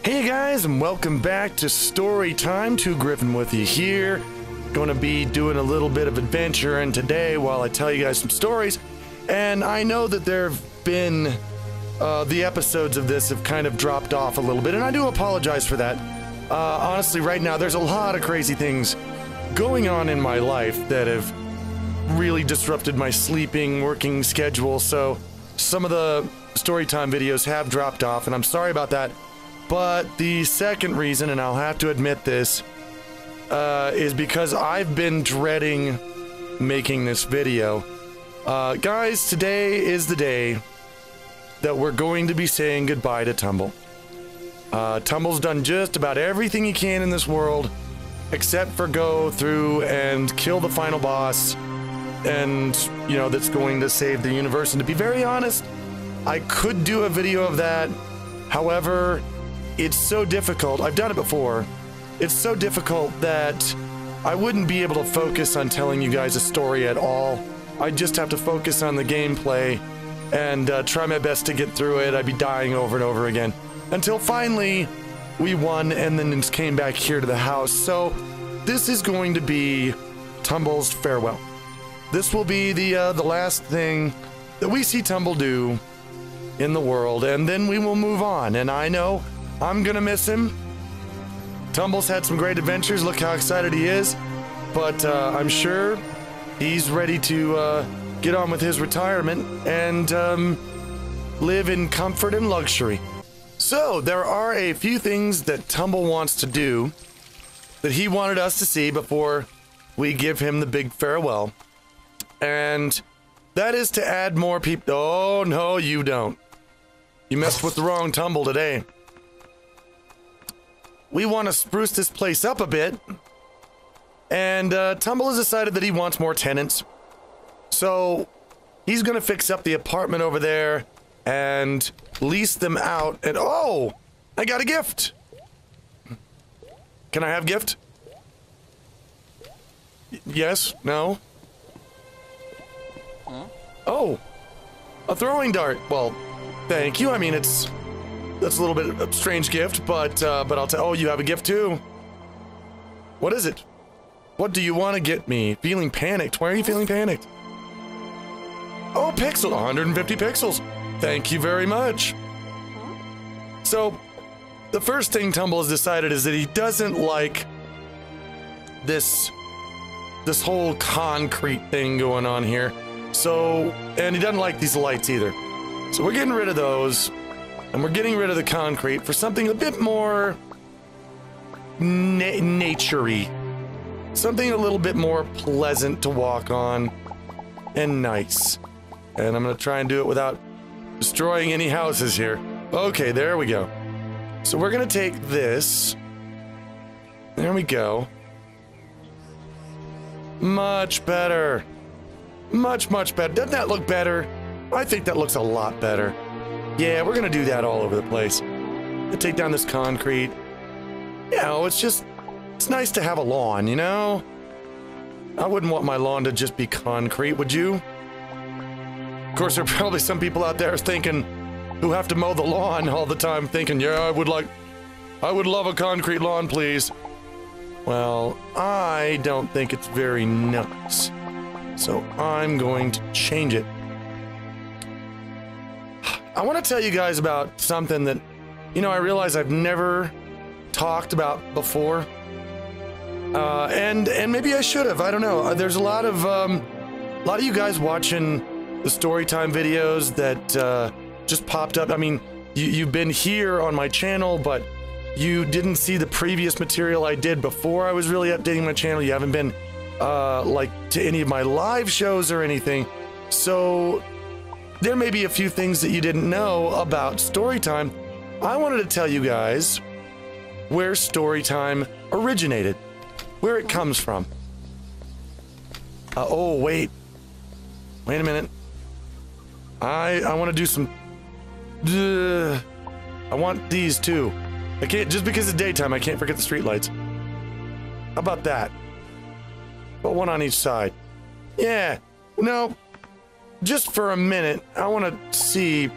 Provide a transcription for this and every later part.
Hey guys, and welcome back to Story Time. Gryphon with you here. Going to be doing a little bit of adventure, and today, while I tell you guys some stories, and I know that there have been the episodes of this have kind of dropped off a little bit, and I do apologize for that. Honestly, right now, there's a lot of crazy things going on in my life that have really disrupted my sleeping, working schedule, so some of the Storytime videos have dropped off, and I'm sorry about that. But the second reason, and I'll have to admit this, is because I've been dreading making this video. Guys, today is the day that we're going to be saying goodbye to Tumble. Tumble's done just about everything he can in this world, except for go through and kill the final boss, and, you know, that's going to save the universe. And to be very honest, I could do a video of that. However, it's so difficult. I've done it before. It's so difficult that I wouldn't be able to focus on telling you guys a story at all. I'd just have to focus on the gameplay and try my best to get through it. I'd be dying over and over again until finally we won and then just came back here to the house. So this is going to be Tumble's farewell. This will be the last thing that we see Tumble do in the world, and then we will move on. And I know I'm gonna miss him. Tumble's had some great adventures. Look how excited he is. But I'm sure he's ready to get on with his retirement and live in comfort and luxury. So there are a few things that Tumble wants to do that he wanted us to see before we give him the big farewell. And that is to add more people. Oh, no, you don't. You messed with the wrong Tumble today. We want to spruce this place up a bit, and Tumble has decided that he wants more tenants. So he's going to fix up the apartment over there and lease them out. And oh, I got a gift. Can I have gift? Yes? No? Oh, a throwing dart. Well, thank you. I mean, that's a little bit of a strange gift, but I'll tell. Oh, you have a gift too. What is it? What do you want to get me? Feeling panicked. Why are you feeling panicked? Oh, pixel. 150 pixels. Thank you very much. So, the first thing Tumble has decided is that he doesn't like this whole concrete thing going on here. So, and he doesn't like these lights either. So we're getting rid of those. And we're getting rid of the concrete for something a bit more naturey. Something a little bit more pleasant to walk on and nice. And I'm going to try and do it without destroying any houses here. Okay, there we go. So we're going to take this. There we go. Much better. Much, much better. Doesn't that look better? I think that looks a lot better. Yeah, we're gonna do that all over the place. Take down this concrete. You know, it's nice to have a lawn, you know? I wouldn't want my lawn to just be concrete, would you? Of course, there are probably some people out there thinking, who have to mow the lawn all the time, thinking, yeah, I would love a concrete lawn, please. Well, I don't think it's very nice. So I'm going to change it. I want to tell you guys about something that, you know, I realize I've never talked about before. And maybe I should have. I don't know. There's a lot of you guys watching the Storytime videos that just popped up. I mean, you've been here on my channel, but you didn't see the previous material I did before I was really updating my channel. You haven't been like to any of my live shows or anything. So there may be a few things that you didn't know about Storytime. I wanted to tell you guys where Storytime originated, where it comes from. Oh, wait a minute. I want to do some, I want these too. I can't, just because it's daytime, I can't forget the streetlights. How about that? But one on each side. Yeah, no. Just for a minute, I want to see,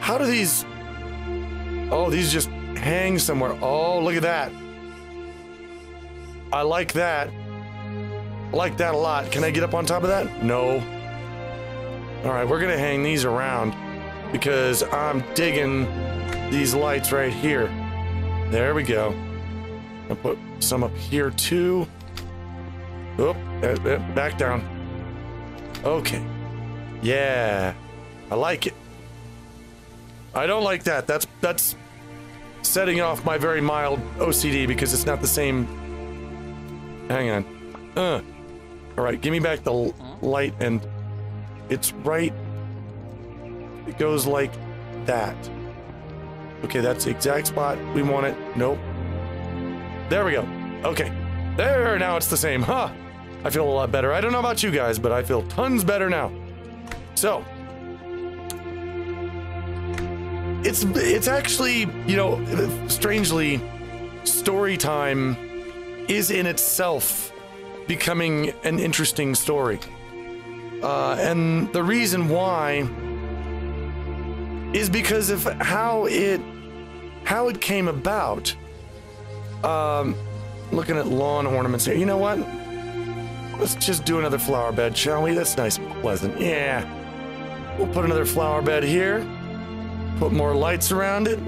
how do these, oh, these just hang somewhere. Oh, look at that. I like that. I like that a lot. Can I get up on top of that? No. All right, we're gonna hang these around because I'm digging these lights right here. There we go. I'll put some up here too. Oh, back down. Okay. Yeah, I like it. I don't like that. That's setting off my very mild OCD because it's not the same. Hang on. All right, give me back the light, and it's right. It goes like that. Okay, that's the exact spot we want it. Nope. There we go. Okay. There, now it's the same. Huh. I feel a lot better. I don't know about you guys, but I feel tons better now. So, it's actually, you know, strangely, story time is in itself becoming an interesting story. And the reason why is because of how it came about. Looking at lawn ornaments here. You know what? Let's just do another flower bed, shall we? That's nice and pleasant. Yeah. We'll put another flower bed here. Put more lights around it.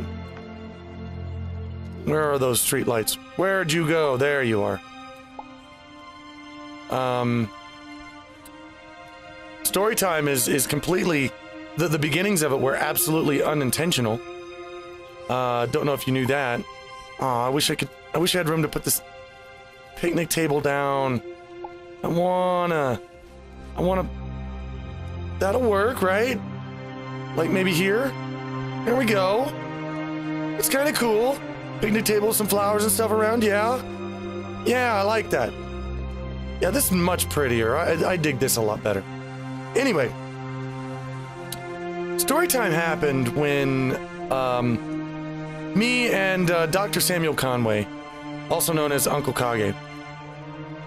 Where are those street lights? Where'd you go? There you are. Story time is completely... The beginnings of it were absolutely unintentional. Don't know if you knew that. Aw, I wish I had room to put this picnic table down. I wanna... That'll work, right? Like maybe here? There we go. It's kind of cool. Picnic table, some flowers and stuff around, yeah? Yeah, I like that. Yeah, this is much prettier. I dig this a lot better. Anyway. Storytime happened when, me and Dr. Samuel Conway, also known as Uncle Kage,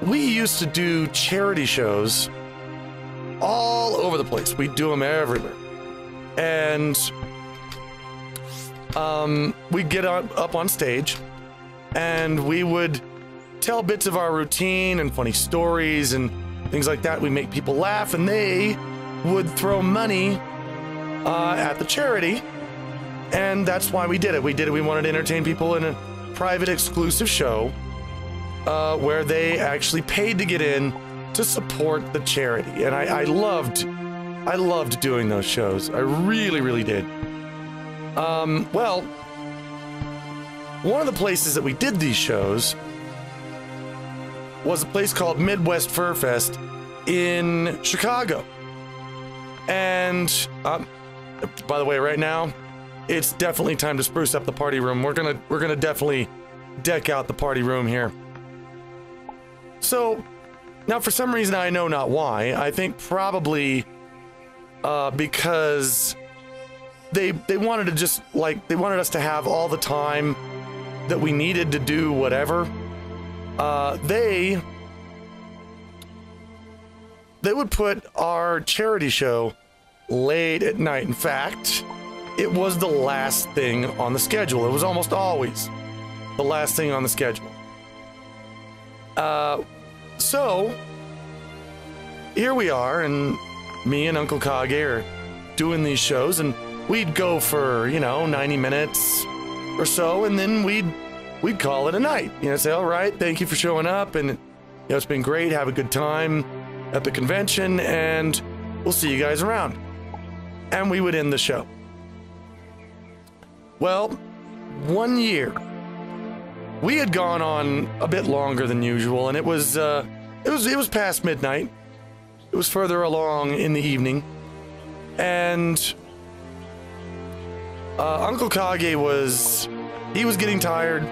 we used to do charity shows all over the place. We'd do them everywhere. And we'd get up on stage and we would tell bits of our routine and funny stories and things like that. We'd make people laugh, and they would throw money at the charity. And that's why we did it. We wanted to entertain people in a private, exclusive show where they actually paid to get in to support the charity. And I loved doing those shows. I really, really did. Well, one of the places that we did these shows was a place called Midwest Fur Fest in Chicago. And by the way, right now, it's definitely time to spruce up the party room. We're gonna definitely deck out the party room here. So now, for some reason, I know not why, I think probably because they wanted to just they wanted us to have all the time that we needed to do whatever. They would put our charity show late at night. In fact, it was the last thing on the schedule. It was almost always the last thing on the schedule. So here we are, and me and Uncle Kage are doing these shows, and we'd go for, 90 minutes or so, and then we'd call it a night. Say, all right, thank you for showing up, and it's been great. Have a good time at the convention, and we'll see you guys around. And we would end the show. Well, one year we had gone on a bit longer than usual, and it was past midnight. It was further along in the evening, and Uncle Kage was getting tired.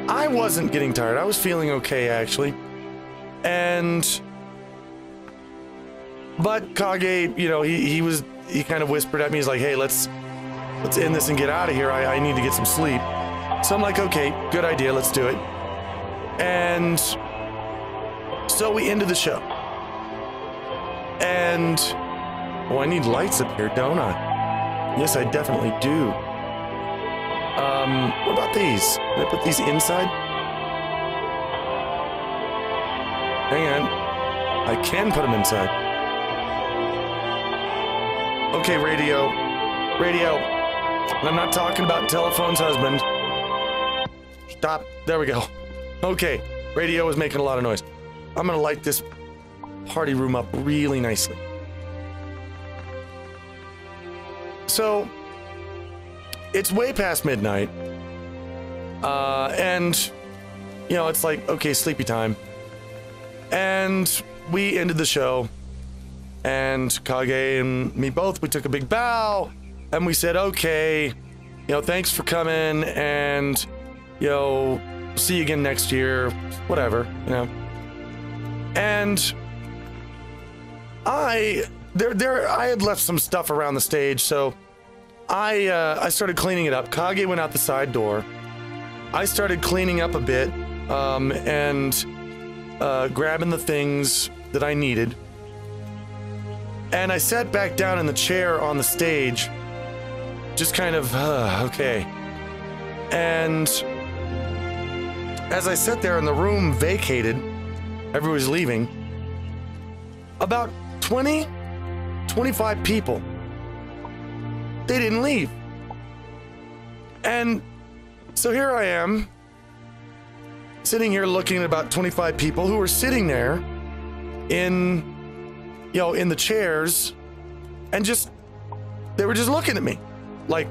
I wasn't getting tired. I was feeling okay, actually. But Kage, he kind of whispered at me. He's like, hey, let's end this and get out of here. I need to get some sleep. So I'm like, okay, good idea. Let's do it. And so we ended the show. And, I need lights up here, don't I? Yes, I definitely do. What about these? Can I put these inside? Hang on. I can put them inside. Okay, radio. Radio. And I'm not talking about telephone's husband. Stop. There we go. Okay. Radio is making a lot of noise. I'm gonna light this party room up really nicely. So, it's way past midnight. And, you know, it's like, okay, sleepy time. And we ended the show. And Kage and me both, we took a big bow. And we said, okay, you know, thanks for coming. And, you know, see you again next year. Whatever, you know. And I had left some stuff around the stage, so I started cleaning it up. Kage went out the side door. I started cleaning up a bit, and grabbing the things that I needed. And I sat back down in the chair on the stage, just kind of, okay. And as I sat there and the room vacated, everyone was leaving, about 25 people, they didn't leave. And so here I am, sitting here looking at about 25 people who were sitting there in, you know, in the chairs, and just, they were just looking at me like,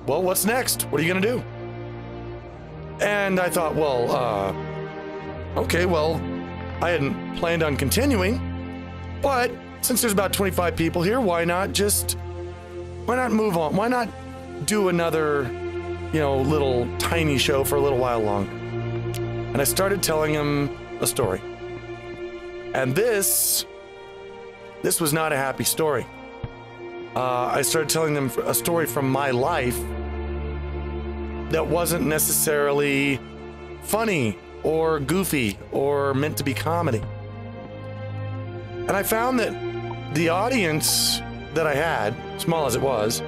well, what's next? What are you gonna do? And I thought, well, okay, well, I hadn't planned on continuing, but since there's about 25 people here, why not move on? Why not do another, you know, little tiny show for a little while longer? And I started telling him a story. And this was not a happy story. I started telling them a story from my life that wasn't necessarily funny or goofy or meant to be comedy. And I found that the audience that I had, small as it was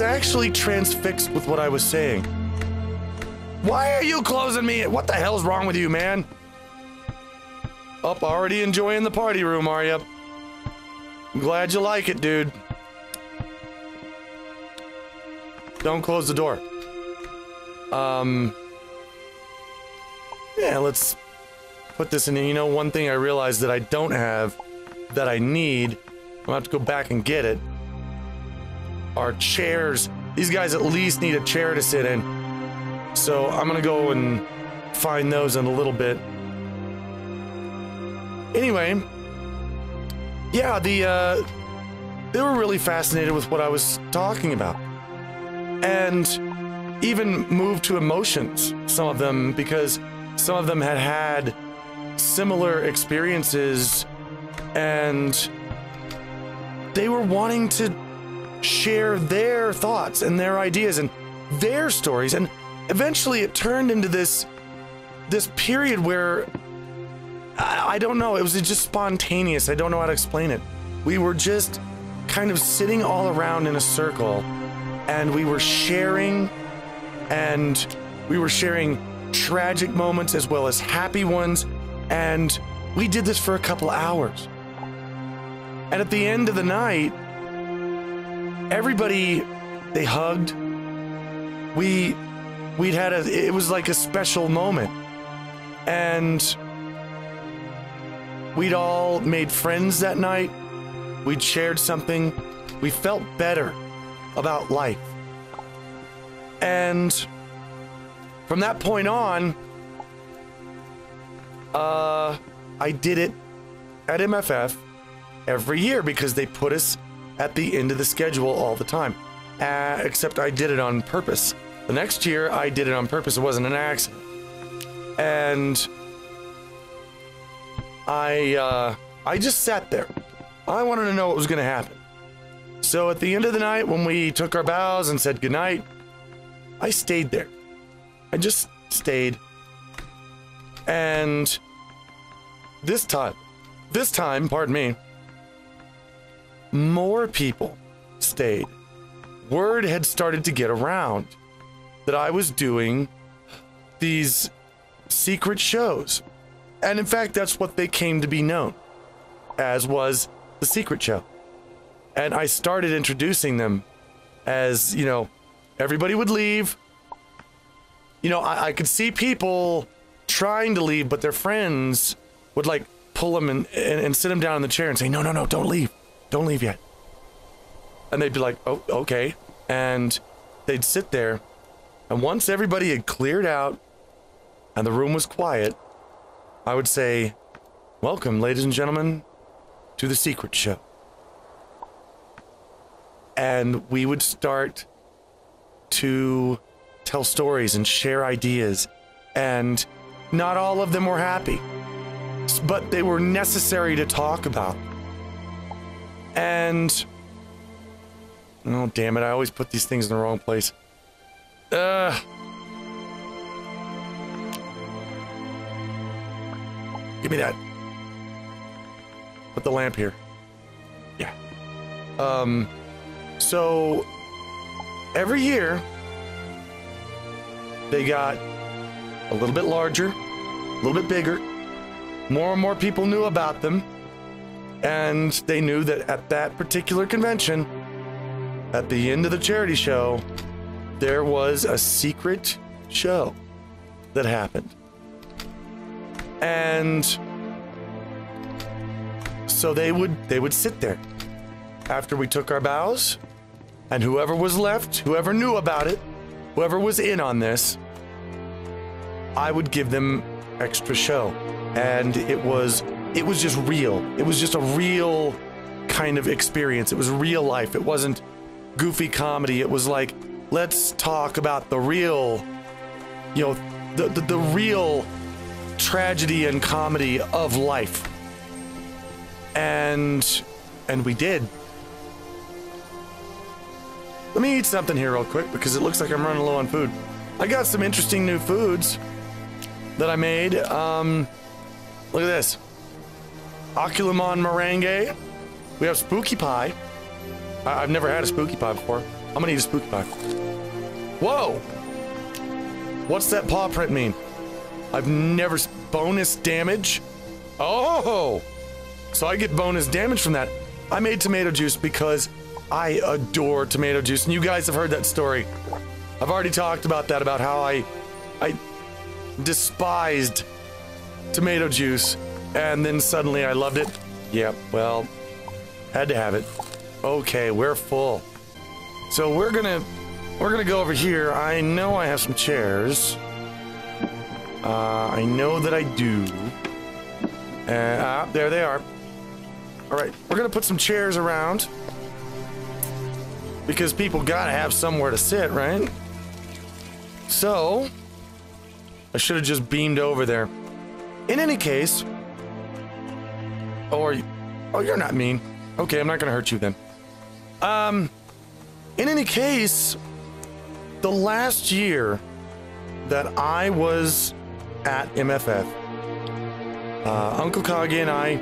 actually transfixed with what I was saying. Why are you closing me? What the hell's wrong with you, man? Up, already enjoying the party room, are you? I'm glad you like it, dude. Don't close the door. Yeah, let's put this in. You know, one thing I realized that I don't have, that I need, I'm gonna have to go back and get it, are chairs. These guys at least need a chair to sit in. So I'm gonna go and find those in a little bit. Anyway, yeah, they were really fascinated with what I was talking about. And even moved to emotions, some of them, because some of them had had similar experiences and they were wanting to share their thoughts and their ideas and their stories. And eventually it turned into this period where I don't know, it was just spontaneous. I don't know how to explain it. We were just kind of sitting all around in a circle and we were sharing, tragic moments as well as happy ones, and we did this for a couple hours. And at the end of the night, everybody, they hugged. It was like a special moment. And we'd all made friends that night. We'd shared something. We felt better about life. And from that point on, I did it at MFF every year because they put us at the end of the schedule all the time. Except I did it on purpose. The next year, I did it on purpose. It wasn't an accident. And I just sat there. I wanted to know what was going to happen. So at the end of the night, when we took our bows and said goodnight, I stayed there. I just stayed. And this time, pardon me, more people stayed. word had started to get around that I was doing these secret shows. And in fact, that's what they came to be known as, was the secret show. And I started introducing them as, you know, everybody would leave. You know, I could see people trying to leave, but their friends would like pull them and sit them down in the chair and say, no, no, no, don't leave. Don't leave yet. And they'd be like, oh, okay. And they'd sit there. And once everybody had cleared out and the room was quiet, I would say, welcome, ladies and gentlemen, to the secret show. And we would start to tell stories and share ideas. And not all of them were happy, but they were necessary to talk about. And, oh, damn it, I always put these things in the wrong place. Give me that. Put the lamp here. Yeah. So every year they got a little bit larger, a little bit bigger. More and more people knew about them, and they knew that at that particular convention, at the end of the charity show, there was a secret show that happened. And so they would sit there after we took our bows, and whoever was left, whoever knew about it, whoever was in on this, I would give them extra show. And it was just real. It was just a real kind of experience. It was real life. It wasn't goofy comedy. It was like, let's talk about the real, you know, the real tragedy and comedy of life. And we did. Let me eat something here real quick because it looks like I'm running low on food. I got some interesting new foods that I made. Look at this. Oculamon meringue. We have spooky pie. I've never had a spooky pie before. I'm gonna eat a spooky pie. Whoa! What's that paw print mean? I've never... Bonus damage? Oh! So I get bonus damage from that. I made tomato juice because I adore tomato juice. And you guys have heard that story. I've already talked about that, about how I despised tomato juice, and then suddenly I loved it. Yep, well, had to have it. Okay, we're full. So we're gonna go over here. I know I have some chairs. I know that I do. There they are. All right, we're gonna put some chairs around because people gotta have somewhere to sit, right? So I should have just beamed over there. In any case, oh, you're not mean. Okay, I'm not gonna hurt you then. In any case, the last year that I was at MFF, Uncle Kage and I,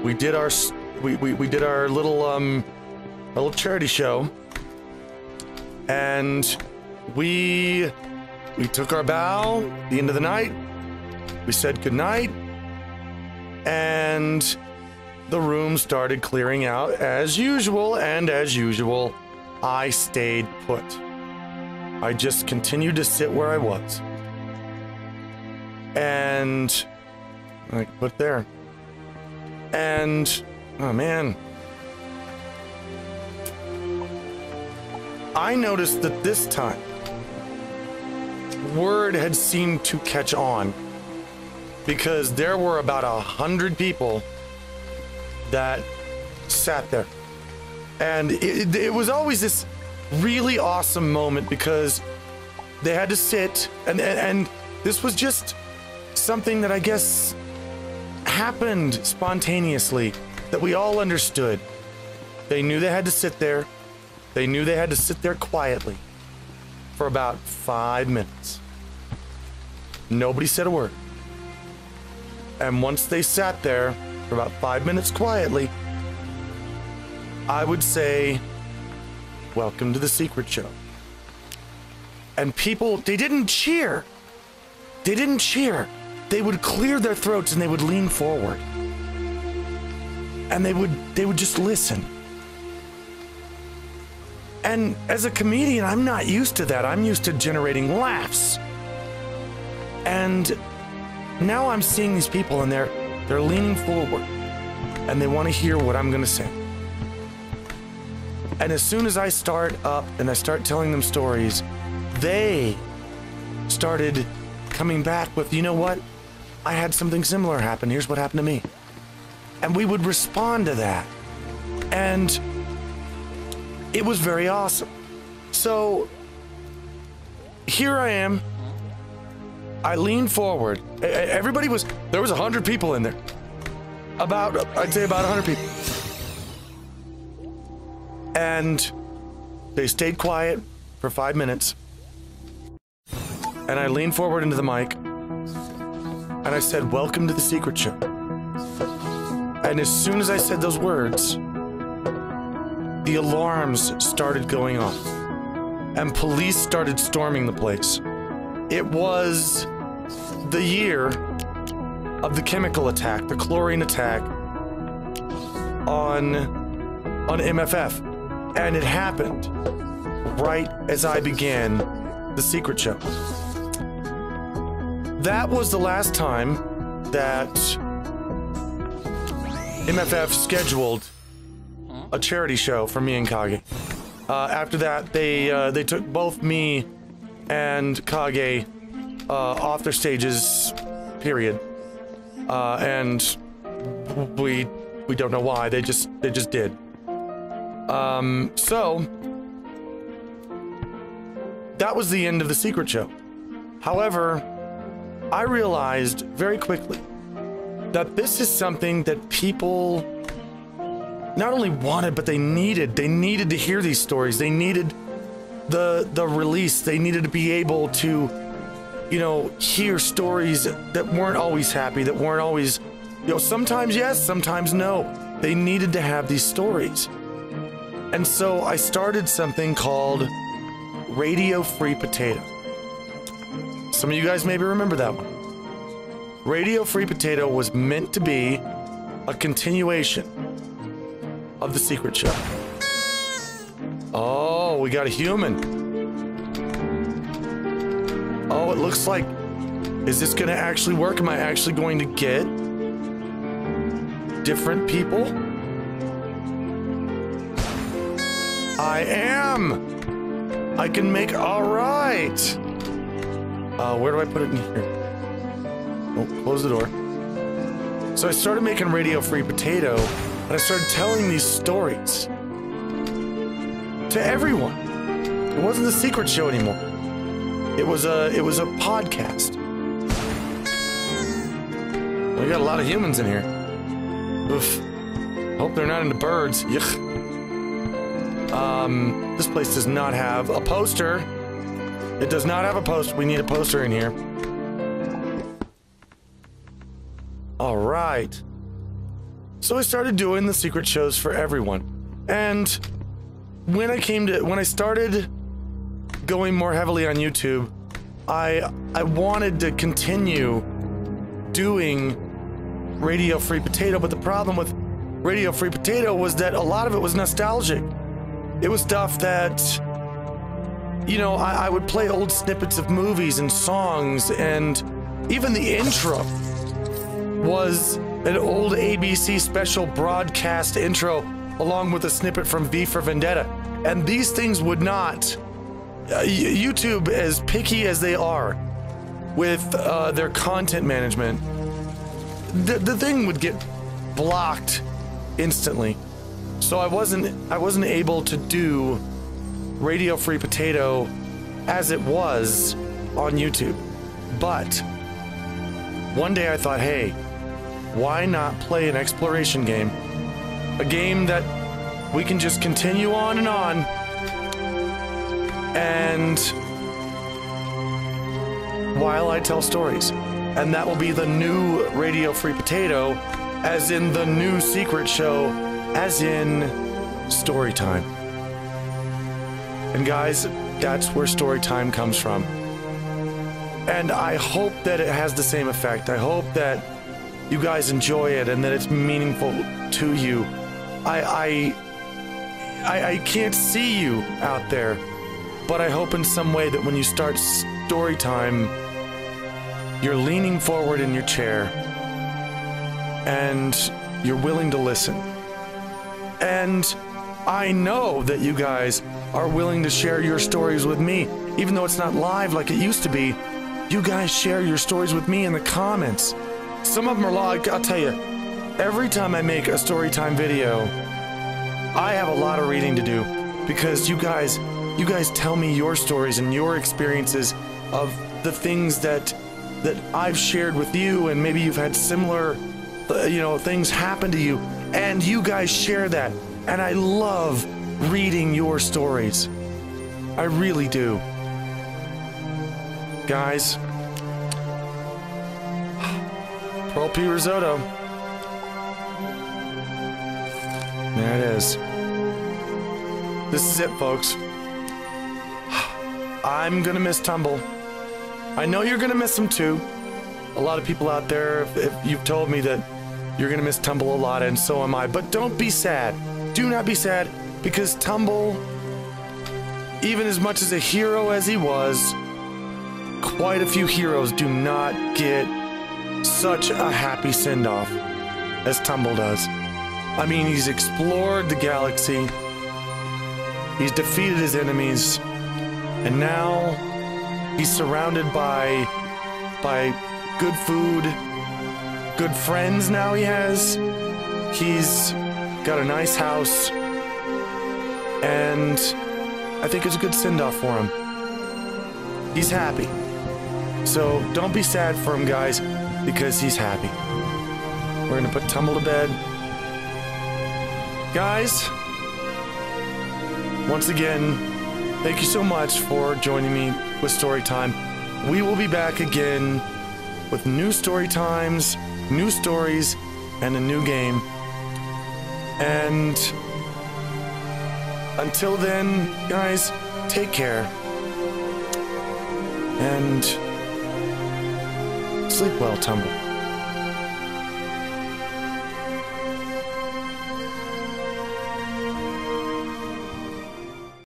we did our little charity show, and we took our bow at the end of the night. We said goodnight, and the room started clearing out as usual, and as usual, I stayed put. I just continued to sit where I was. And I put there. And, oh man. I noticed that this time, word had seemed to catch on, because there were about 100 people that sat there. And it was always this really awesome moment because they had to sit, and this was just something that I guess happened spontaneously, that we all understood. They knew they had to sit there. They knew they had to sit there quietly for about 5 minutes. Nobody said a word. And once they sat there for about 5 minutes quietly, I would say, welcome to the secret show. And people, they didn't cheer. They didn't cheer. They would clear their throats and they would lean forward. And they would just listen. And as a comedian, I'm not used to that. I'm used to generating laughs. And now I'm seeing these people and they're leaning forward and they want to hear what I'm going to say. And as soon as I start up and I start telling them stories, they started coming back with, you know what? I had something similar happen. Here's what happened to me. And we would respond to that. And it was very awesome. So here I am. I leaned forward. There was 100 people in there. I'd say about 100 people. And they stayed quiet for 5 minutes. And I leaned forward into the mic. And I said, welcome to the secret show. And as soon as I said those words, the alarms started going off. And police started storming the place. It was the year of the chemical attack, the chlorine attack on MFF. And it happened right as I began the secret show. That was the last time that MFF scheduled a charity show for me and Kage. After that, they took both me and Kage off their stages, period. And we don't know why. They just did. So that was the end of the secret show. However, I realized very quickly that this is something that people not only wanted, but they needed. They needed to hear these stories. They needed the release. They needed to be able to, hear stories that weren't always happy, that weren't always, sometimes yes, sometimes no. They needed to have these stories. And so I started something called Radio Free Potato. Some of you guys maybe remember that one. Radio Free Potato was meant to be a continuation of the secret show. Oh, we got a human. Oh, it looks like, is this going to actually work? Am I actually going to get different people? I am. I can make, all right. Where do I put it in here? Oh, close the door. So I started making Radio Free Potato, and I started telling these stories to everyone. It wasn't the secret show anymore. It was a podcast. Well, we got a lot of humans in here. Oof. Hope they're not into birds. Yuck. This place does not have a poster. It does not have a poster. We need a poster in here. All right. So I started doing the secret shows for everyone. And when I started going more heavily on YouTube, I wanted to continue doing Radio Free Potato, but the problem with Radio Free Potato was that a lot of it was nostalgic. It was stuff that, I would play old snippets of movies and songs, and even the intro was an old ABC special broadcast intro along with a snippet from V for Vendetta. And these things would not, YouTube, as picky as they are with their content management, the thing would get blocked instantly. So I wasn't able to do Radio Free Potato as it was on YouTube. But one day I thought, hey, why not play an exploration game? A game that we can just continue on, and while I tell stories. And that will be the new Radio Free Potato, as in the new secret show, as in story time. And guys, that's where story time comes from. And I hope that it has the same effect. I hope that you guys enjoy it and that it's meaningful to you. I can't see you out there, but I hope in some way that when you start story time, you're leaning forward in your chair and you're willing to listen. And I know that you guys are willing to share your stories with me, even though it's not live like it used to be. You guys share your stories with me in the comments. Some of them are like, I'll tell you, every time I make a story time video, I have a lot of reading to do because you guys tell me your stories and your experiences of the things that I've shared with you, and maybe you've had similar, things happen to you, and you guys share that. And I love reading your stories. I really do. Guys, Pearl Pea risotto. There it is. This is it, folks. I'm gonna miss Tumble. I know you're gonna miss him too. A lot of people out there, if you've told me that you're gonna miss Tumble a lot, and so am I. But don't be sad. Do not be sad, because Tumble, even as much as a hero as he was, quite a few heroes do not get such a happy send-off as Tumble does. I mean, he's explored the galaxy, he's defeated his enemies, and now he's surrounded by good food, good friends now he has. He's got a nice house, and I think it's a good send-off for him. He's happy. So don't be sad for him, guys, because he's happy. We're gonna put Tumble to bed. Guys, once again, thank you so much for joining me with Storytime. We will be back again with new story times, new stories, and a new game. And until then, guys, take care. And sleep well, Tumble.